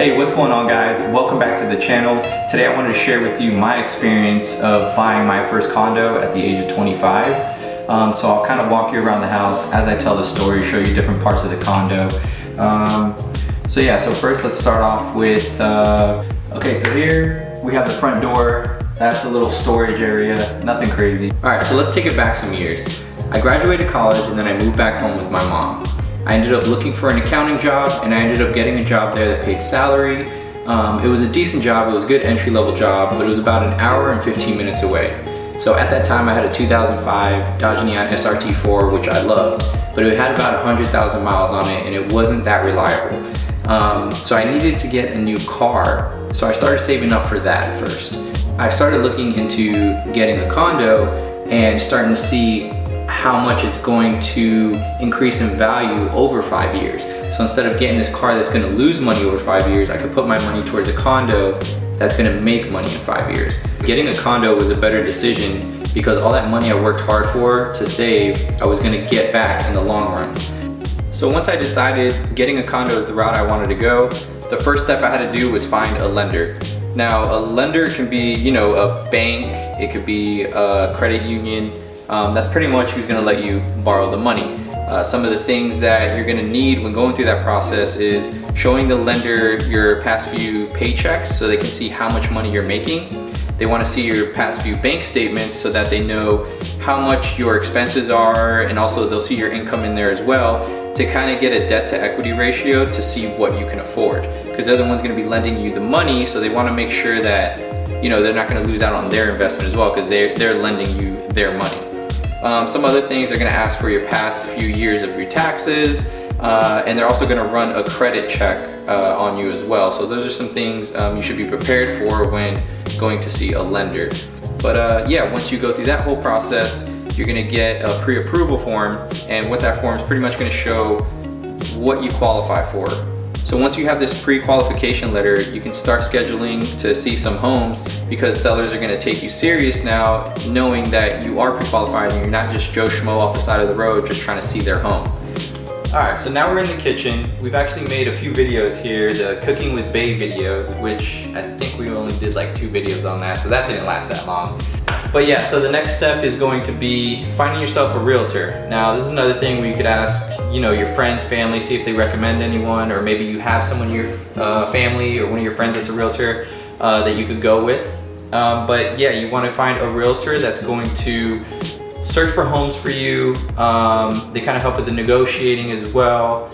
Hey, what's going on guys? Welcome back to the channel. Today I wanted to share with you my experience of buying my first condo at the age of 25. So I'll kind of walk you around the house as I tell the story, show you different parts of the condo. So first let's start off with, okay, so here we have the front door. That's a little storage area, nothing crazy. All right, so let's take it back some years. I graduated college and then I moved back home with my mom. I ended up looking for an accounting job and I ended up getting a job there that paid salary. It was a decent job, it was a good entry-level job, but it was about an hour and 15 minutes away. So at that time I had a 2005 Dodge Neon SRT4, which I loved, but it had about 100,000 miles on it and it wasn't that reliable. So I needed to get a new car, so I started saving up for that at first. I started looking into getting a condo and starting to see how much it's going to increase in value over 5 years. So instead of getting this car that's going to lose money over 5 years, I could put my money towards a condo that's going to make money in 5 years. Getting a condo was a better decision because all that money I worked hard for to save, I was going to get back in the long run. So once I decided getting a condo is the route I wanted to go, the first step I had to do was find a lender. Now a lender can be, a bank, it could be a credit union. That's pretty much who's gonna let you borrow the money. Some of the things that you're gonna need when going through that process is showing the lender your past few paychecks so they can see how much money you're making. They wanna see your past few bank statements so that they know how much your expenses are, and also they'll see your income in there as well to kind of get a debt to equity ratio to see what you can afford. Because they're the ones gonna be lending you the money, so they wanna make sure that they're not gonna lose out on their investment as well because they're lending you their money. Some other things, they're gonna ask for your past few years of your taxes, and they're also gonna run a credit check on you as well. So those are some things you should be prepared for when going to see a lender. But yeah, once you go through that whole process, you're gonna get a pre-approval form, and what that form is pretty much gonna show what you qualify for. So once you have this pre-qualification letter, you can start scheduling to see some homes because sellers are gonna take you serious now, knowing that you are pre-qualified and you're not just Joe Schmo off the side of the road just trying to see their home. All right, so now we're in the kitchen. We've actually made a few videos here, the cooking with bae videos, which I think we only did like 2 videos on that, so that didn't last that long. But yeah, so the next step is going to be finding yourself a realtor. Now, this is another thing where you could ask, your friends, family, see if they recommend anyone, or maybe you have someone in your family or one of your friends that's a realtor that you could go with. But yeah, you want to find a realtor that's going to search for homes for you. They kind of help with the negotiating as well.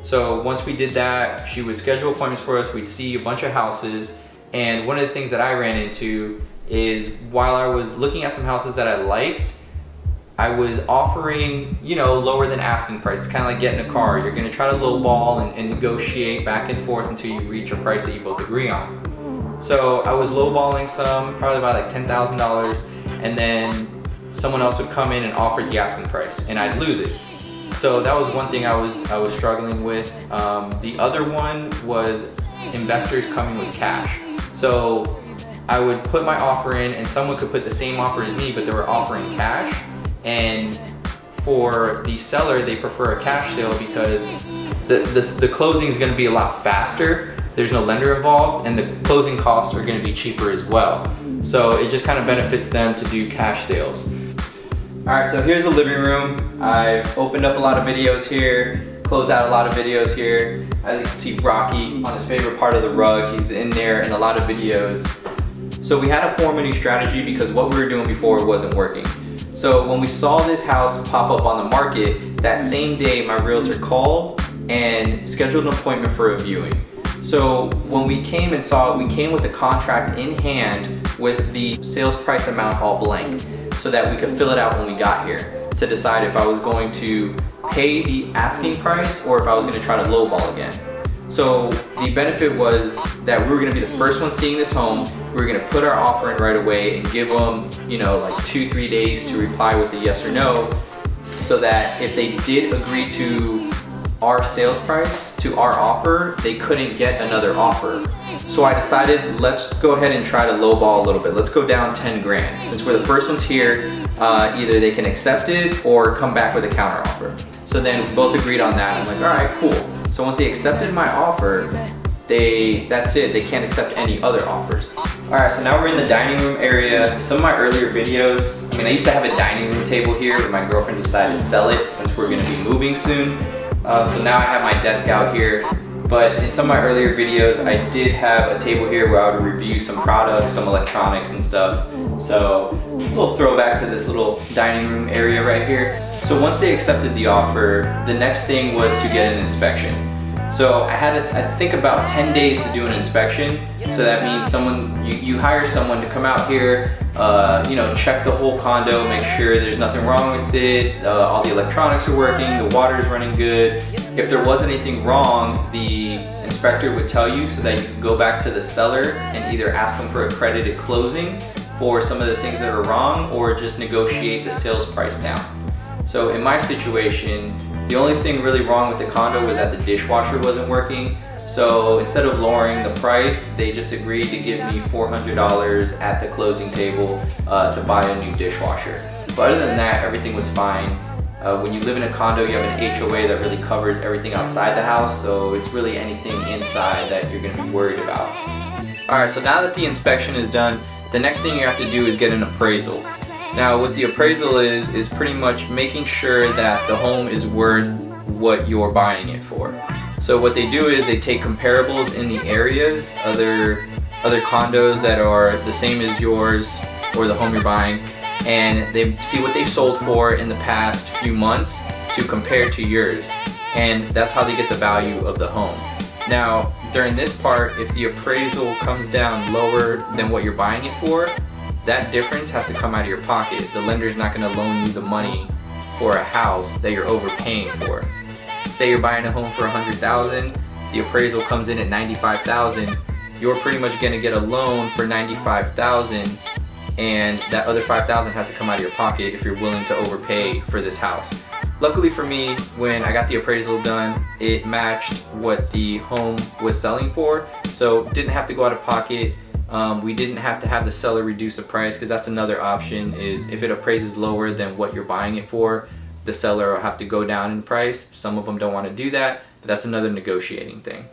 So once we did that, she would schedule appointments for us. We'd see a bunch of houses. And one of the things that I ran into is while I was looking at some houses that I liked, I was offering, lower than asking price. It's kind of like getting a car. You're gonna try to lowball and negotiate back and forth until you reach a price that you both agree on. So I was lowballing some, probably about like $10,000, and then someone else would come in and offer the asking price, and I'd lose it. So that was one thing I was struggling with. The other one was investors coming with cash. So I would put my offer in and someone could put the same offer as me, but they were offering cash. And for the seller, they prefer a cash sale because the closing is gonna be a lot faster. There's no lender involved and the closing costs are gonna be cheaper as well. So it just kind of benefits them to do cash sales. All right, so here's the living room. I've opened up a lot of videos here, closed out a lot of videos here. As you can see, Rocky on his favorite part of the rug, he's in there in a lot of videos. So we had to form a new strategy because what we were doing before wasn't working. So when we saw this house pop up on the market, that same day my realtor called and scheduled an appointment for a viewing. So when we came and saw it, we came with a contract in hand with the sales price amount all blank so that we could fill it out when we got here to decide if I was going to pay the asking price or if I was going to try to lowball again. So the benefit was that we were gonna be the first one seeing this home. We were gonna put our offer in right away and give them, like 2-3 days to reply with a yes or no, so that if they did agree to our sales price, to our offer, they couldn't get another offer. So I decided, let's go ahead and try to lowball a little bit. Let's go down 10 grand. Since we're the first ones here, either they can accept it or come back with a counter offer. So then we both agreed on that. I'm like, all right, cool. So once they accepted my offer, that's it. They can't accept any other offers. All right, so now we're in the dining room area. Some of my earlier videos, I used to have a dining room table here, but my girlfriend decided to sell it since we're gonna be moving soon. So now I have my desk out here. But in some of my earlier videos, I did have a table here where I would review some products, some electronics and stuff. So a little throwback to this little dining room area right here. So once they accepted the offer, the next thing was to get an inspection. So I had, I think, about 10 days to do an inspection. So that means you hire someone to come out here, check the whole condo, make sure there's nothing wrong with it, all the electronics are working, the water is running good. If there was anything wrong, the inspector would tell you so that you could go back to the seller and either ask them for a credited closing for some of the things that are wrong, or just negotiate the sales price down. So in my situation, the only thing really wrong with the condo was that the dishwasher wasn't working. So instead of lowering the price, they just agreed to give me $400 at the closing table to buy a new dishwasher. But other than that, everything was fine. When you live in a condo, you have an HOA that really covers everything outside the house, so it's really anything inside that you're gonna be worried about. All right, so now that the inspection is done, the next thing you have to do is get an appraisal. Now what the appraisal is pretty much making sure that the home is worth what you're buying it for. So what they do is they take comparables in the areas, other condos that are the same as yours or the home you're buying, and they see what they've sold for in the past few months to compare to yours. And that's how they get the value of the home. Now, during this part, if the appraisal comes down lower than what you're buying it for, that difference has to come out of your pocket. The lender is not gonna loan you the money for a house that you're overpaying for. Say you're buying a home for $100,000, the appraisal comes in at $95,000, you're pretty much gonna get a loan for $95,000, and that other $5,000 has to come out of your pocket if you're willing to overpay for this house. Luckily for me, when I got the appraisal done, it matched what the home was selling for, so didn't have to go out of pocket. We didn't have to have the seller reduce the price, because that's another option, is if it appraises lower than what you're buying it for, the seller will have to go down in price. Some of them don't want to do that, but that's another negotiating thing.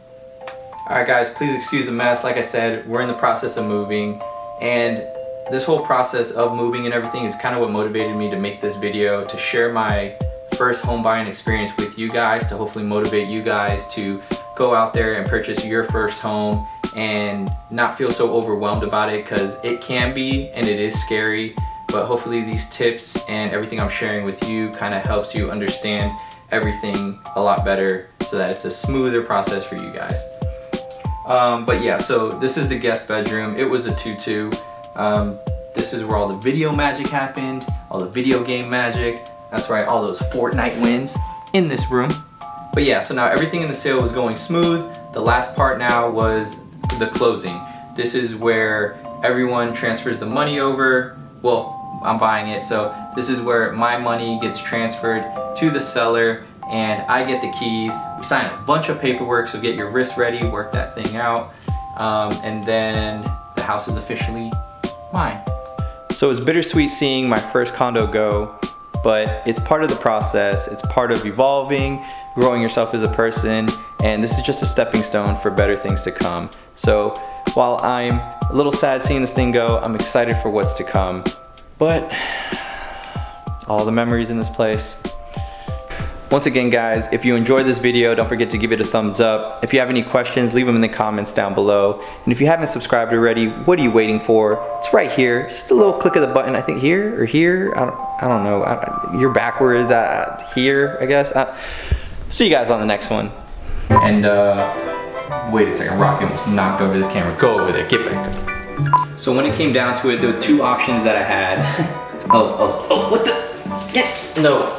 Alright guys, please excuse the mess. Like I said, we're in the process of moving, and this whole process of moving and everything is kind of what motivated me to make this video, to share my first home buying experience with you guys, to hopefully motivate you guys to go out there and purchase your first home and not feel so overwhelmed about it, because it can be and it is scary. But hopefully these tips and everything I'm sharing with you kind of helps you understand everything a lot better, so that it's a smoother process for you guys. But yeah, so this is the guest bedroom. It was a 2-2. This is where all the video magic happened, all the video game magic. That's right, all those Fortnite wins in this room. But yeah, so now everything in the sale was going smooth. The last part now was the closing. This is where everyone transfers the money over. Well, I'm buying it, so this is where my money gets transferred to the seller and I get the keys. We sign a bunch of paperwork, so get your wrist ready, work that thing out, and then the house is officially mine. So it's bittersweet seeing my first condo go, but it's part of the process. It's part of evolving, growing yourself as a person, and this is just a stepping stone for better things to come. So while I'm a little sad seeing this thing go, I'm excited for what's to come. But all the memories in this place. Once again guys, if you enjoyed this video, don't forget to give it a thumbs up. If you have any questions, leave them in the comments down below. And if you haven't subscribed already, what are you waiting for? It's right here. Just a little click of the button. I think here or here. I don't know. You're backwards. Here, I guess. See you guys on the next one. And wait a second. Rocky almost knocked over this camera. Go over there. Get back up. So when it came down to it, there were two options that I had. Oh, what the? Yes. No.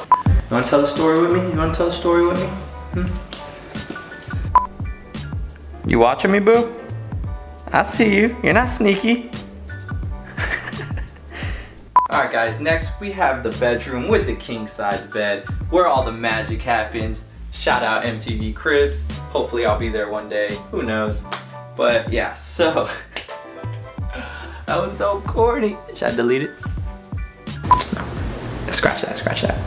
You wanna tell the story with me? You wanna tell the story with me? You watching me, boo? I see you. You're not sneaky. Alright guys, next we have the bedroom with the king size bed where all the magic happens. Shout out MTV Cribs. Hopefully I'll be there one day. Who knows? But yeah, so that was so corny. Should I delete it? Scratch that, scratch that.